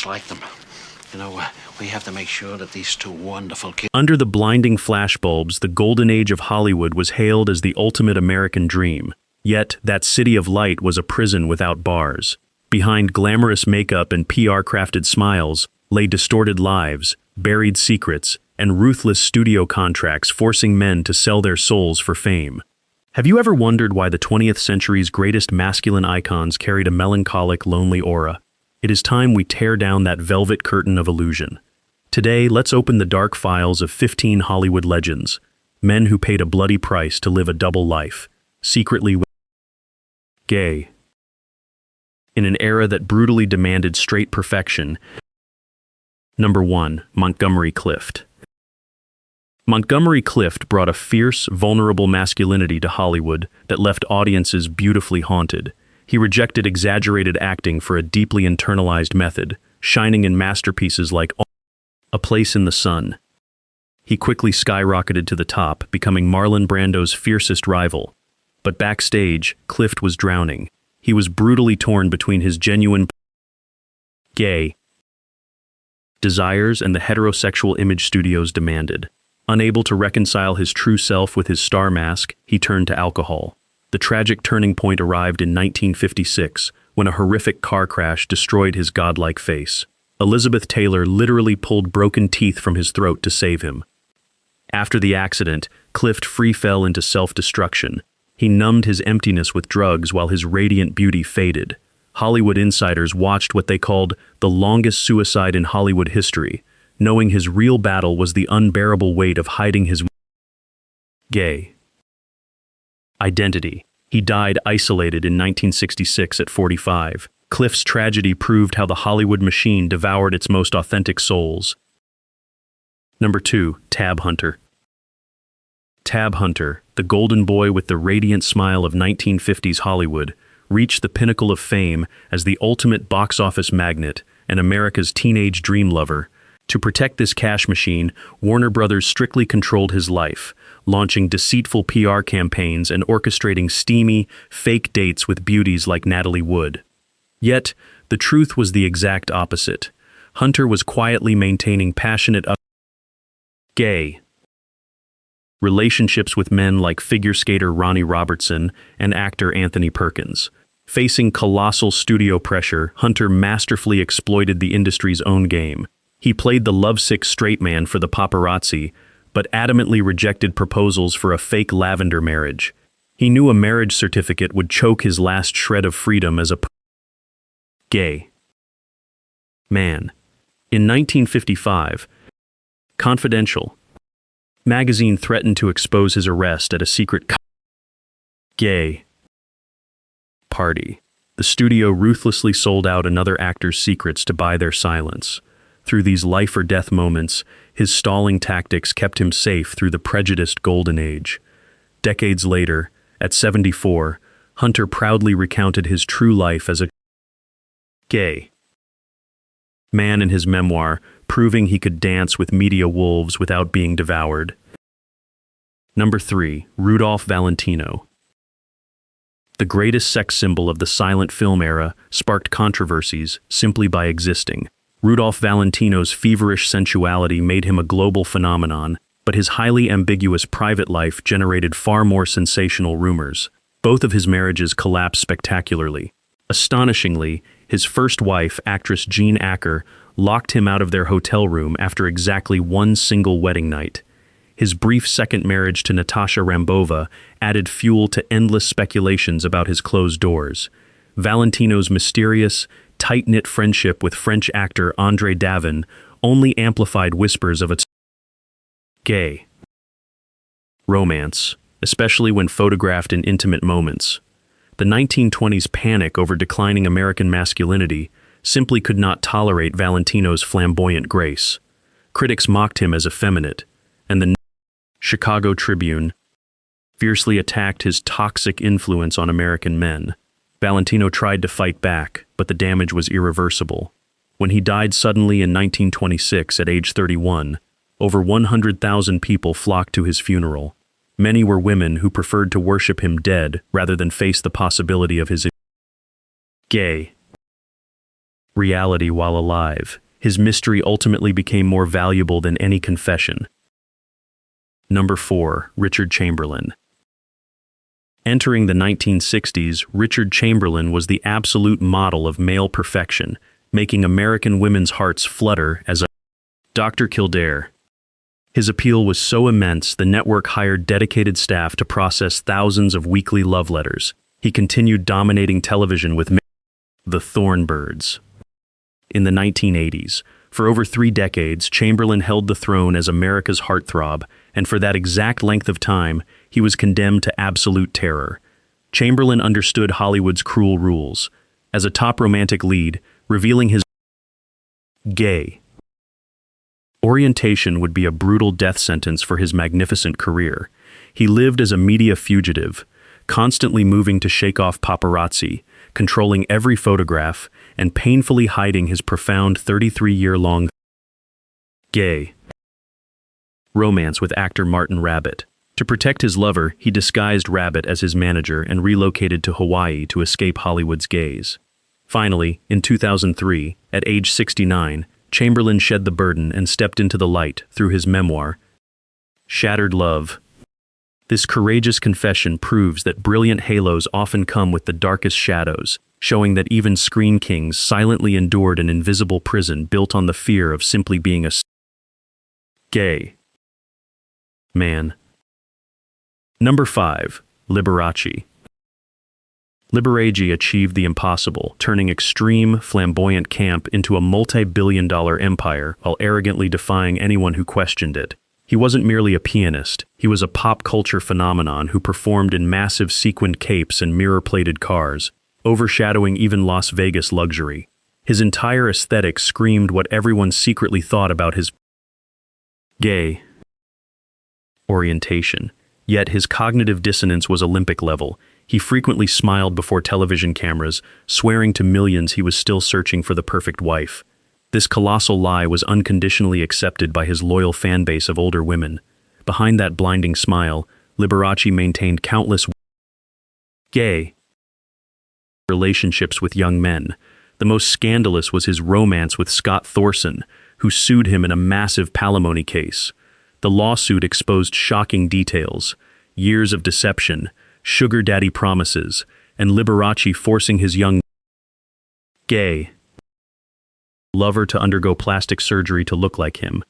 just like them. We have to make sure that these two wonderful kids... Under the blinding flashbulbs, the golden age of Hollywood was hailed as the ultimate American dream. Yet, that city of light was a prison without bars. Behind glamorous makeup and PR-crafted smiles lay distorted lives, buried secrets, and ruthless studio contracts forcing men to sell their souls for fame. Have you ever wondered why the 20th century's greatest masculine icons carried a melancholic, lonely aura? It is time we tear down that velvet curtain of illusion. Today, let's open the dark files of 15 Hollywood legends, men who paid a bloody price to live a double life, secretly gay. In an era that brutally demanded straight perfection. Number 1. Montgomery Clift. Montgomery Clift brought a fierce, vulnerable masculinity to Hollywood that left audiences beautifully haunted. He rejected exaggerated acting for a deeply internalized method, shining in masterpieces like A Place in the Sun. He quickly skyrocketed to the top, becoming Marlon Brando's fiercest rival. But backstage, Clift was drowning. He was brutally torn between his genuine gay desires and the heterosexual image studios demanded. Unable to reconcile his true self with his star mask, he turned to alcohol. The tragic turning point arrived in 1956, when a horrific car crash destroyed his godlike face. Elizabeth Taylor literally pulled broken teeth from his throat to save him. After the accident, Clift free fell into self-destruction. He numbed his emptiness with drugs while his radiant beauty faded. Hollywood insiders watched what they called the longest suicide in Hollywood history, knowing his real battle was the unbearable weight of hiding his gay identity. He died isolated in 1966 at 45. Clift's tragedy proved how the Hollywood machine devoured its most authentic souls. Number 2. Tab Hunter. Tab Hunter, the golden boy with the radiant smile of 1950s Hollywood, reached the pinnacle of fame as the ultimate box office magnet and America's teenage dream lover. To protect this cash machine, Warner Brothers strictly controlled his life, launching deceitful PR campaigns and orchestrating steamy, fake dates with beauties like Natalie Wood. Yet, the truth was the exact opposite. Hunter was quietly maintaining passionate gay relationships with men like figure skater Ronnie Robertson and actor Anthony Perkins. Facing colossal studio pressure, Hunter masterfully exploited the industry's own game. He played the lovesick straight man for the paparazzi, but adamantly rejected proposals for a fake Lavender marriage. He knew a marriage certificate would choke his last shred of freedom as a gay man. In 1955, Confidential magazine threatened to expose his arrest at a secret gay party. The studio ruthlessly sold out another actor's secrets to buy their silence. Through these life-or-death moments, his stalling tactics kept him safe through the prejudiced golden age. Decades later, at 74, Hunter proudly recounted his true life as a gay man in his memoir, proving he could dance with media wolves without being devoured. Number 3. Rudolph Valentino. The greatest sex symbol of the silent film era sparked controversies simply by existing. Rudolph Valentino's feverish sensuality made him a global phenomenon, but his highly ambiguous private life generated far more sensational rumors. Both of his marriages collapsed spectacularly. Astonishingly, his first wife, actress Jean Acker, locked him out of their hotel room after exactly one single wedding night. His brief second marriage to Natasha Rambova added fuel to endless speculations about his closed doors. Valentino's mysterious, tight-knit friendship with French actor André Davin only amplified whispers of its gay romance, especially when photographed in intimate moments. The 1920s panic over declining American masculinity simply could not tolerate Valentino's flamboyant grace. Critics mocked him as effeminate, and the Chicago Tribune fiercely attacked his toxic influence on American men. Valentino tried to fight back, but the damage was irreversible. When he died suddenly in 1926 at age 31, over 100,000 people flocked to his funeral. Many were women who preferred to worship him dead rather than face the possibility of his gay reality while alive. His mystery ultimately became more valuable than any confession. Number 4. Richard Chamberlain. Entering the 1960s, Richard Chamberlain was the absolute model of male perfection, making American women's hearts flutter as a Dr. Kildare. His appeal was so immense, the network hired dedicated staff to process thousands of weekly love letters. He continued dominating television with The Thornbirds. In the 1980s, for over 3 decades, Chamberlain held the throne as America's heartthrob, and for that exact length of time, he was condemned to absolute terror. Chamberlain understood Hollywood's cruel rules. As a top romantic lead, revealing his gay orientation would be a brutal death sentence for his magnificent career. He lived as a media fugitive, constantly moving to shake off paparazzi, controlling every photograph, and painfully hiding his profound 33-year-long gay romance with actor Martin Rabbit. To protect his lover, he disguised Rabbit as his manager and relocated to Hawaii to escape Hollywood's gaze. Finally, in 2003, at age 69, Chamberlain shed the burden and stepped into the light through his memoir, Shattered Love. This courageous confession proves that brilliant halos often come with the darkest shadows, showing that even screen kings silently endured an invisible prison built on the fear of simply being a gay man. Number 5. Liberace. Liberace achieved the impossible, turning extreme, flamboyant camp into a multi-billion-dollar empire while arrogantly defying anyone who questioned it. He wasn't merely a pianist, he was a pop culture phenomenon who performed in massive sequined capes and mirror-plated cars, overshadowing even Las Vegas luxury. His entire aesthetic screamed what everyone secretly thought about his gay orientation. Yet his cognitive dissonance was Olympic level. He frequently smiled before television cameras, swearing to millions he was still searching for the perfect wife. This colossal lie was unconditionally accepted by his loyal fan base of older women. Behind that blinding smile, Liberace maintained countless gay relationships with young men. The most scandalous was his romance with Scott Thorson, who sued him in a massive palimony case. The lawsuit exposed shocking details, years of deception, sugar daddy promises, and Liberace forcing his young gay lover to undergo plastic surgery to look like him.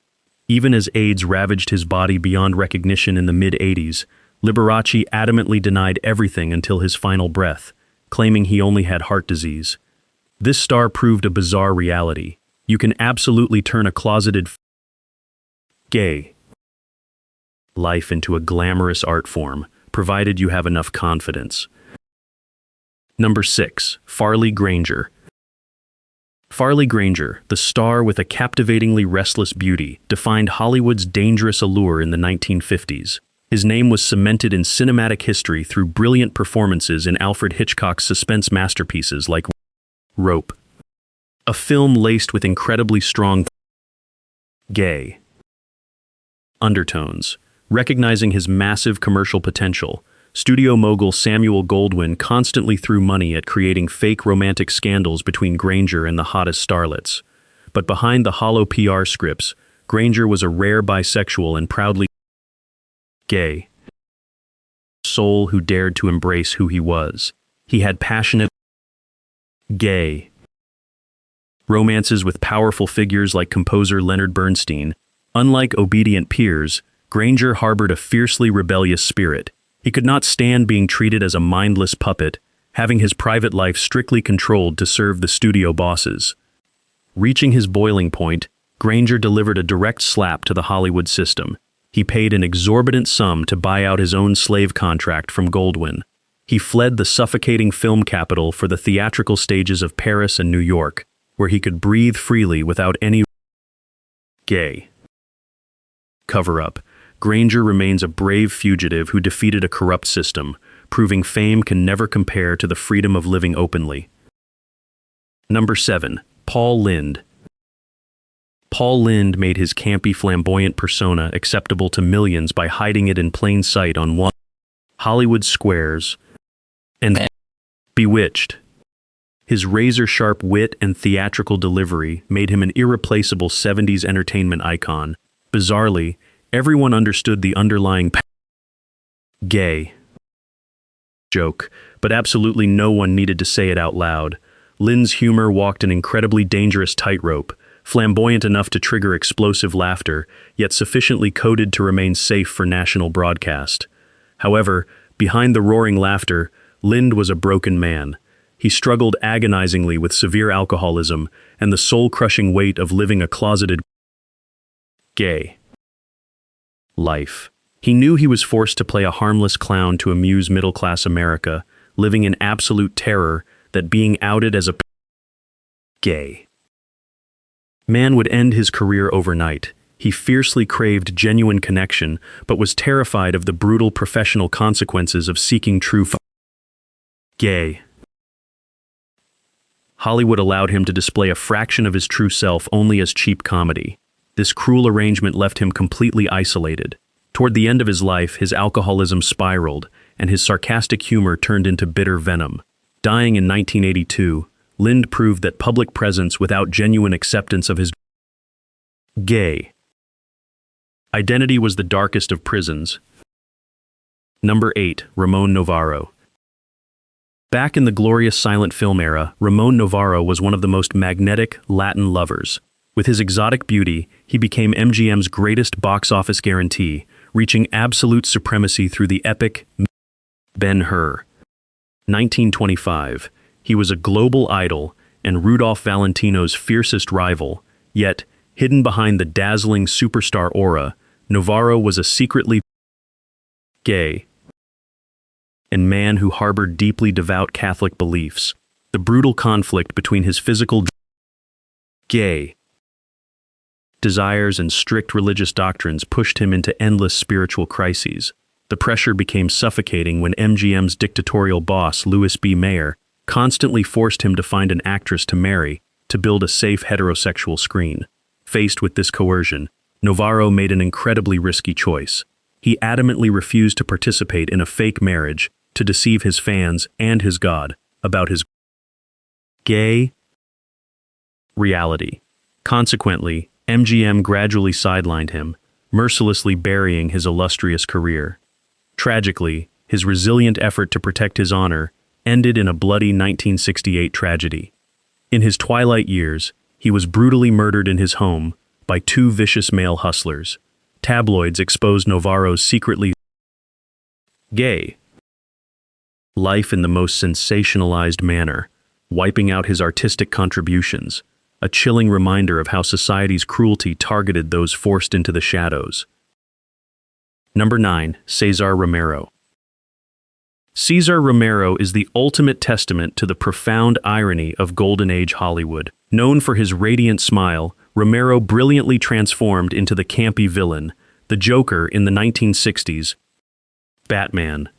Even as AIDS ravaged his body beyond recognition in the mid-80s, Liberace adamantly denied everything until his final breath, claiming he only had heart disease. This star proved a bizarre reality. You can absolutely turn a closeted gay life into a glamorous art form, provided you have enough confidence. Number 6. Farley Granger. Farley Granger, the star with a captivatingly restless beauty, defined Hollywood's dangerous allure in the 1950s. His name was cemented in cinematic history through brilliant performances in Alfred Hitchcock's suspense masterpieces like Rope, a film laced with incredibly strong gay undertones. Recognizing his massive commercial potential, studio mogul Samuel Goldwyn constantly threw money at creating fake romantic scandals between Granger and the hottest starlets. But behind the hollow PR scripts, Granger was a rare bisexual and proudly gay soul who dared to embrace who he was. He had passionate gay romances with powerful figures like composer Leonard Bernstein. Unlike obedient peers, Granger harbored a fiercely rebellious spirit. He could not stand being treated as a mindless puppet, having his private life strictly controlled to serve the studio bosses. Reaching his boiling point, Granger delivered a direct slap to the Hollywood system. He paid an exorbitant sum to buy out his own slave contract from Goldwyn. He fled the suffocating film capital for the theatrical stages of Paris and New York, where he could breathe freely without any gay cover-up. Granger remains a brave fugitive who defeated a corrupt system, proving fame can never compare to the freedom of living openly. Number 7. Paul Lynde. Paul Lynde made his campy, flamboyant persona acceptable to millions by hiding it in plain sight on Hollywood squares and Bewitched. His razor-sharp wit and theatrical delivery made him an irreplaceable 70s entertainment icon. Bizarrely, everyone understood the underlying gay joke, but absolutely no one needed to say it out loud. Lynde's humor walked an incredibly dangerous tightrope, flamboyant enough to trigger explosive laughter, yet sufficiently coded to remain safe for national broadcast. However, behind the roaring laughter, Lynde was a broken man. He struggled agonizingly with severe alcoholism and the soul-crushing weight of living a closeted gay life. He knew he was forced to play a harmless clown to amuse middle-class America, living in absolute terror that being outed as a gay man would end his career overnight. He fiercely craved genuine connection, but was terrified of the brutal professional consequences of seeking true gay. Hollywood allowed him to display a fraction of his true self only as cheap comedy. This cruel arrangement left him completely isolated. Toward the end of his life, his alcoholism spiraled, and his sarcastic humor turned into bitter venom. Dying in 1982, Lynde proved that public presence without genuine acceptance of his gay identity was the darkest of prisons. Number 8. Ramon Novarro. Back in the glorious silent film era, Ramon Novarro was one of the most magnetic Latin lovers. With his exotic beauty, he became MGM's greatest box office guarantee, reaching absolute supremacy through the epic Ben-Hur. 1925. He was a global idol and Rudolph Valentino's fiercest rival, yet, hidden behind the dazzling superstar aura, Novarro was a secretly gay and man who harbored deeply devout Catholic beliefs. The brutal conflict between his physical gay desires and strict religious doctrines pushed him into endless spiritual crises. The pressure became suffocating when MGM's dictatorial boss, Louis B. Mayer, constantly forced him to find an actress to marry to build a safe heterosexual screen. Faced with this coercion, Novarro made an incredibly risky choice. He adamantly refused to participate in a fake marriage to deceive his fans and his God about his gay reality. Consequently, MGM gradually sidelined him, mercilessly burying his illustrious career. Tragically, his resilient effort to protect his honor ended in a bloody 1968 tragedy. In his twilight years, he was brutally murdered in his home by two vicious male hustlers. Tabloids exposed Novarro's secretly gay life in the most sensationalized manner, wiping out his artistic contributions, a chilling reminder of how society's cruelty targeted those forced into the shadows. Number 9. Cesar Romero. Cesar Romero is the ultimate testament to the profound irony of Golden Age Hollywood. Known for his radiant smile, Romero brilliantly transformed into the campy villain, the Joker in the 1960s, Batman.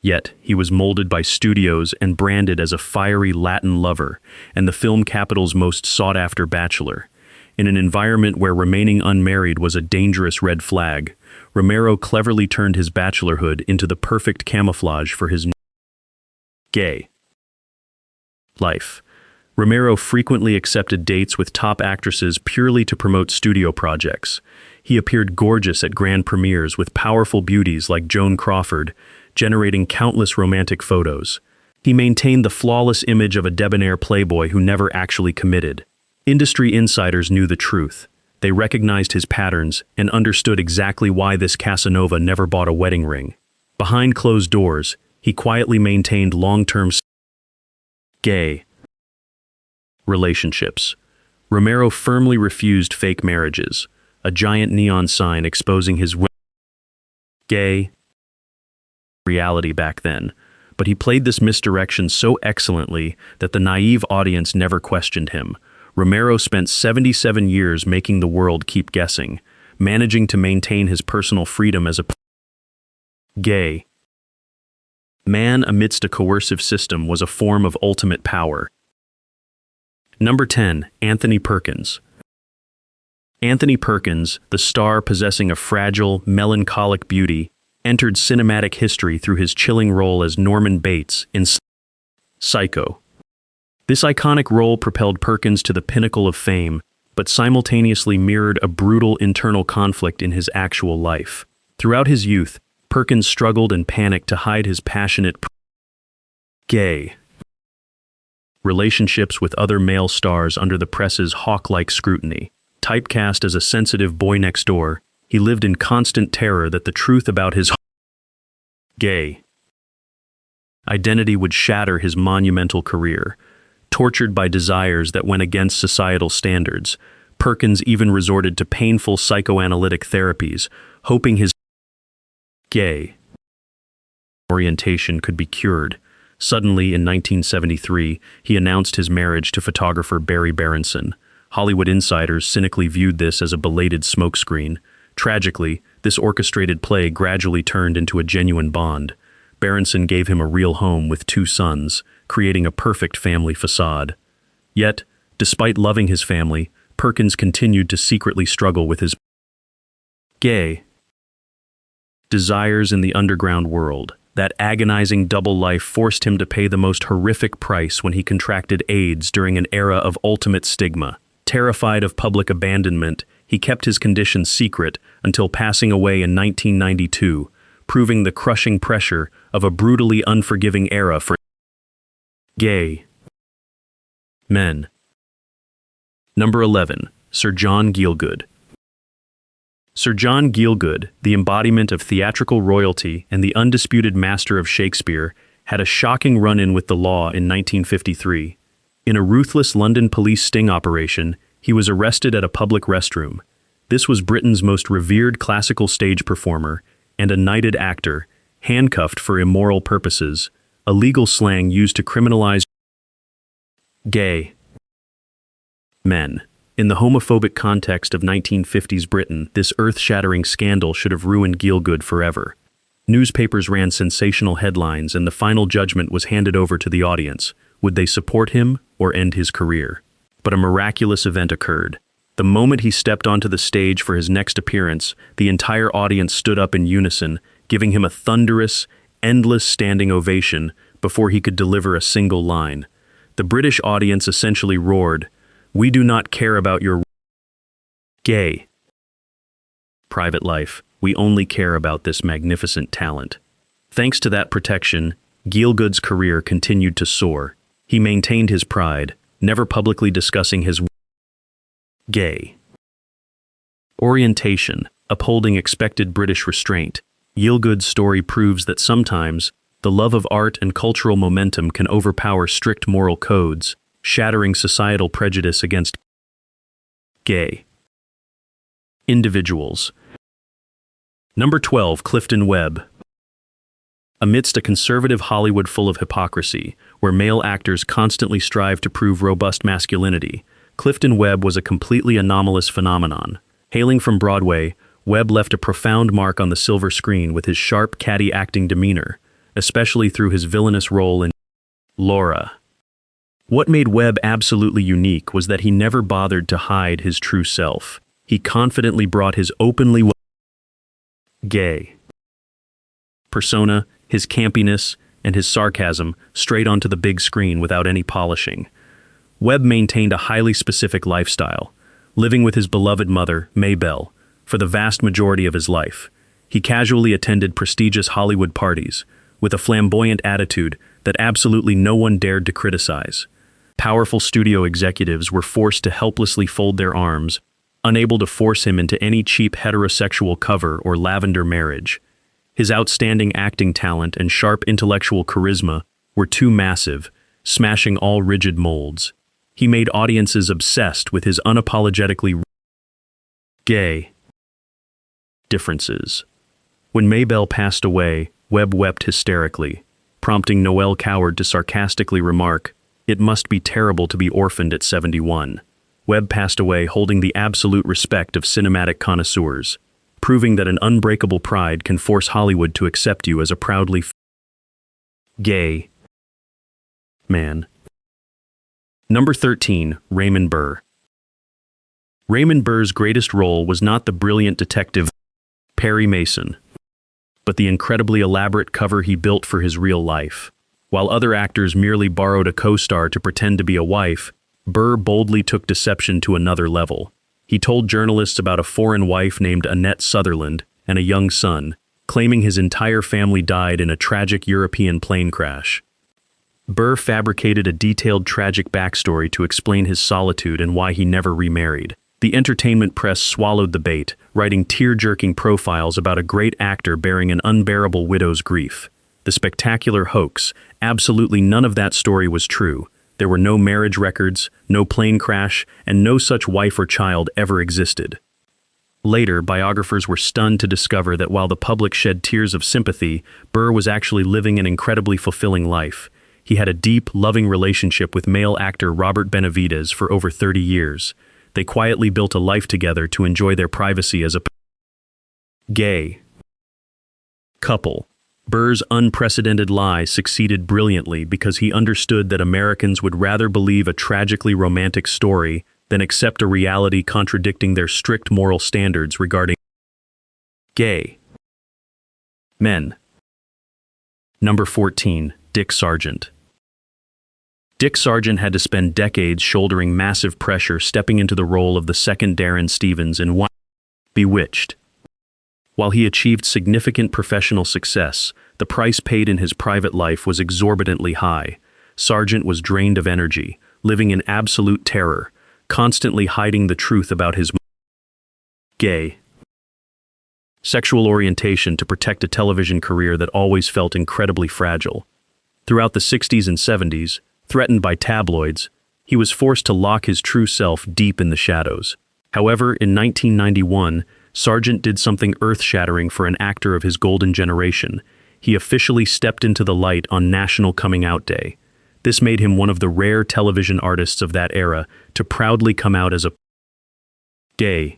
Yet, he was molded by studios and branded as a fiery Latin lover and the film capital's most sought-after bachelor. In an environment where remaining unmarried was a dangerous red flag, Romero cleverly turned his bachelorhood into the perfect camouflage for his gay life. Romero frequently accepted dates with top actresses purely to promote studio projects. He appeared gorgeous at grand premieres with powerful beauties like Joan Crawford, generating countless romantic photos. He maintained the flawless image of a debonair playboy who never actually committed. Industry insiders knew the truth. They recognized his patterns and understood exactly why this Casanova never bought a wedding ring. Behind closed doors, he quietly maintained long-term gay relationships. Romero firmly refused fake marriages, a giant neon sign exposing his gay reality back then, but he played this misdirection so excellently that the naive audience never questioned him. Romero spent 77 years making the world keep guessing, managing to maintain his personal freedom as a gay man amidst a coercive system was a form of ultimate power. Number 10. Anthony Perkins. Anthony Perkins, the star possessing a fragile, melancholic beauty, entered cinematic history through his chilling role as Norman Bates in Psycho. This iconic role propelled Perkins to the pinnacle of fame, but simultaneously mirrored a brutal internal conflict in his actual life. Throughout his youth, Perkins struggled and panicked to hide his passionate gay relationships with other male stars under the press's hawk-like scrutiny. Typecast as a sensitive boy next door, he lived in constant terror that the truth about his gay identity would shatter his monumental career. Tortured by desires that went against societal standards, Perkins even resorted to painful psychoanalytic therapies, hoping his gay orientation could be cured. Suddenly, in 1973, he announced his marriage to photographer Barry Berenson. Hollywood insiders cynically viewed this as a belated smokescreen. Tragically, this orchestrated play gradually turned into a genuine bond. Berenson gave him a real home with 2 sons, creating a perfect family facade. Yet, despite loving his family, Perkins continued to secretly struggle with his gay desires in the underground world. That agonizing double life forced him to pay the most horrific price when he contracted AIDS during an era of ultimate stigma. Terrified of public abandonment, he kept his condition secret until passing away in 1992, proving the crushing pressure of a brutally unforgiving era for gay men. Number 11. Sir John Gielgud. Sir John Gielgud, the embodiment of theatrical royalty and the undisputed master of Shakespeare, had a shocking run-in with the law in 1953. In a ruthless London police sting operation, he was arrested at a public restroom. This was Britain's most revered classical stage performer and a knighted actor, handcuffed for immoral purposes, a legal slang used to criminalize gay men. In the homophobic context of 1950s Britain, this earth-shattering scandal should have ruined Gielgud forever. Newspapers ran sensational headlines, and the final judgment was handed over to the audience. Would they support him or end his career? But a miraculous event occurred. The moment he stepped onto the stage for his next appearance, the entire audience stood up in unison, giving him a thunderous, endless standing ovation before he could deliver a single line. The British audience essentially roared, "We do not care about your gay private life. We only care about this magnificent talent." Thanks to that protection, Gielgud's career continued to soar. He maintained his pride, never publicly discussing his gay orientation, upholding expected British restraint. Gielgud's story proves that sometimes the love of art and cultural momentum can overpower strict moral codes, shattering societal prejudice against gay individuals. Number 12. Clifton Webb. Amidst a conservative Hollywood full of hypocrisy, where male actors constantly strive to prove robust masculinity, Clifton Webb was a completely anomalous phenomenon. Hailing from Broadway, Webb left a profound mark on the silver screen with his sharp, catty acting demeanor, especially through his villainous role in Laura. What made Webb absolutely unique was that he never bothered to hide his true self. He confidently brought his openly gay persona, his campiness, and his sarcasm straight onto the big screen without any polishing. Webb maintained a highly specific lifestyle, living with his beloved mother, Maybelle, for the vast majority of his life. He casually attended prestigious Hollywood parties, with a flamboyant attitude that absolutely no one dared to criticize. Powerful studio executives were forced to helplessly fold their arms, unable to force him into any cheap heterosexual cover or Lavender marriage. His outstanding acting talent and sharp intellectual charisma were too massive, smashing all rigid molds. He made audiences obsessed with his unapologetically gay differences. When Maybelle passed away, Webb wept hysterically, prompting Noel Coward to sarcastically remark, "It must be terrible to be orphaned at 71. Webb passed away holding the absolute respect of cinematic connoisseurs, proving that an unbreakable pride can force Hollywood to accept you as a proudly gay man. Number 13. Raymond Burr. Raymond Burr's greatest role was not the brilliant detective Perry Mason, but the incredibly elaborate cover he built for his real life. While other actors merely borrowed a co-star to pretend to be a wife, Burr boldly took deception to another level. He told journalists about a foreign wife named Annette Sutherland and a young son, claiming his entire family died in a tragic European plane crash. Burr fabricated a detailed tragic backstory to explain his solitude and why he never remarried. The entertainment press swallowed the bait, writing tear-jerking profiles about a great actor bearing an unbearable widow's grief. The spectacular hoax, absolutely none of that story was true. There were no marriage records, no plane crash, and no such wife or child ever existed. Later, biographers were stunned to discover that while the public shed tears of sympathy, Burr was actually living an incredibly fulfilling life. He had a deep, loving relationship with male actor Robert Benavides for over 30 years. They quietly built a life together to enjoy their privacy as a gay couple. Burr's unprecedented lie succeeded brilliantly because he understood that Americans would rather believe a tragically romantic story than accept a reality contradicting their strict moral standards regarding gay men. Number 14. Dick Sargent. Dick Sargent had to spend decades shouldering massive pressure stepping into the role of the second Darren Stevens in Bewitched. While he achieved significant professional success, the price paid in his private life was exorbitantly high. Sargent was drained of energy, living in absolute terror, constantly hiding the truth about his gay sexual orientation to protect a television career that always felt incredibly fragile. Throughout the 60s and 70s, threatened by tabloids, he was forced to lock his true self deep in the shadows. However, in 1991, Sargent did something earth-shattering for an actor of his golden generation. He officially stepped into the light on National Coming Out Day. This made him one of the rare television artists of that era to proudly come out as a gay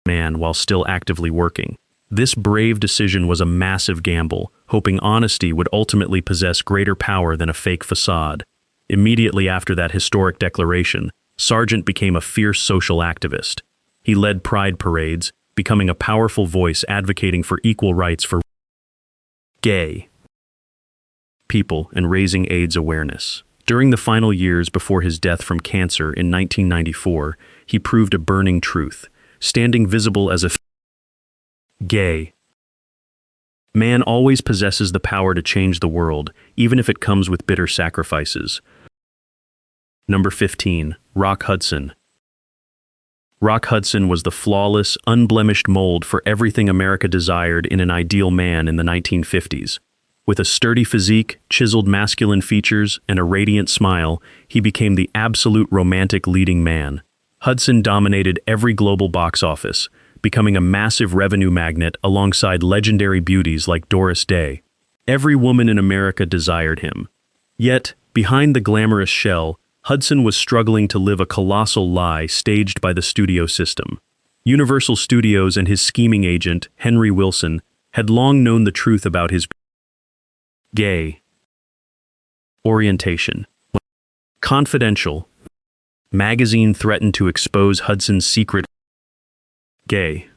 man while still actively working. This brave decision was a massive gamble, hoping honesty would ultimately possess greater power than a fake facade. Immediately after that historic declaration, Sargent became a fierce social activist. He led pride parades, becoming a powerful voice advocating for equal rights for gay people and raising AIDS awareness. During the final years before his death from cancer in 1994, he proved a burning truth, standing visible as a gay man always possesses the power to change the world, even if it comes with bitter sacrifices. Number 15. Rock Hudson. Rock Hudson was the flawless, unblemished mold for everything America desired in an ideal man in the 1950s. With a sturdy physique, chiseled masculine features, and a radiant smile, he became the absolute romantic leading man. Hudson dominated every global box office, becoming a massive revenue magnet alongside legendary beauties like Doris Day. Every woman in America desired him. Yet, behind the glamorous shell, Hudson was struggling to live a colossal lie staged by the studio system. Universal Studios and his scheming agent, Henry Wilson, had long known the truth about his gay orientation. Confidential magazine threatened to expose Hudson's secret gay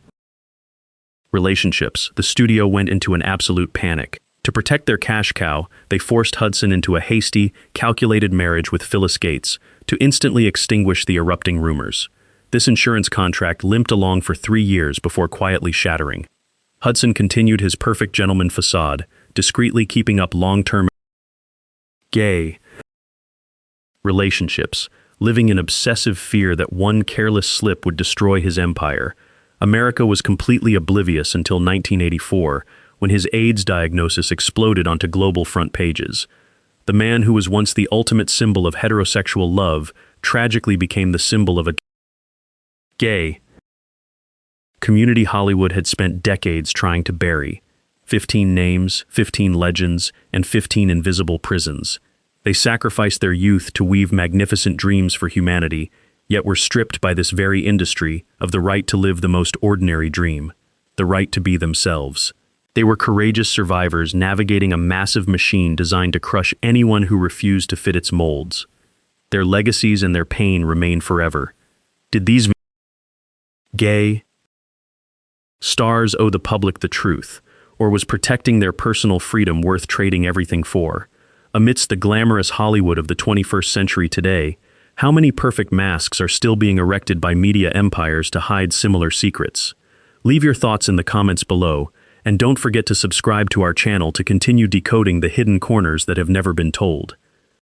relationships. The studio went into an absolute panic. To protect their cash cow, they forced Hudson into a hasty, calculated marriage with Phyllis Gates to instantly extinguish the erupting rumors. This insurance contract limped along for 3 years before quietly shattering. Hudson continued his perfect gentleman facade, discreetly keeping up long-term gay relationships, living in obsessive fear that one careless slip would destroy his empire. America was completely oblivious until 1984, when his AIDS diagnosis exploded onto global front pages. The man who was once the ultimate symbol of heterosexual love tragically became the symbol of a gay community Hollywood had spent decades trying to bury. 15 names, 15 legends, and 15 invisible prisons. They sacrificed their youth to weave magnificent dreams for humanity, yet were stripped by this very industry of the right to live the most ordinary dream, the right to be themselves. They were courageous survivors navigating a massive machine designed to crush anyone who refused to fit its molds. Their legacies and their pain remain forever. Did these gay stars owe the public the truth, or was protecting their personal freedom worth trading everything for? Amidst the glamorous Hollywood of the 21st century today, how many perfect masks are still being erected by media empires to hide similar secrets? Leave your thoughts in the comments below, and don't forget to subscribe to our channel to continue decoding the hidden corners that have never been told.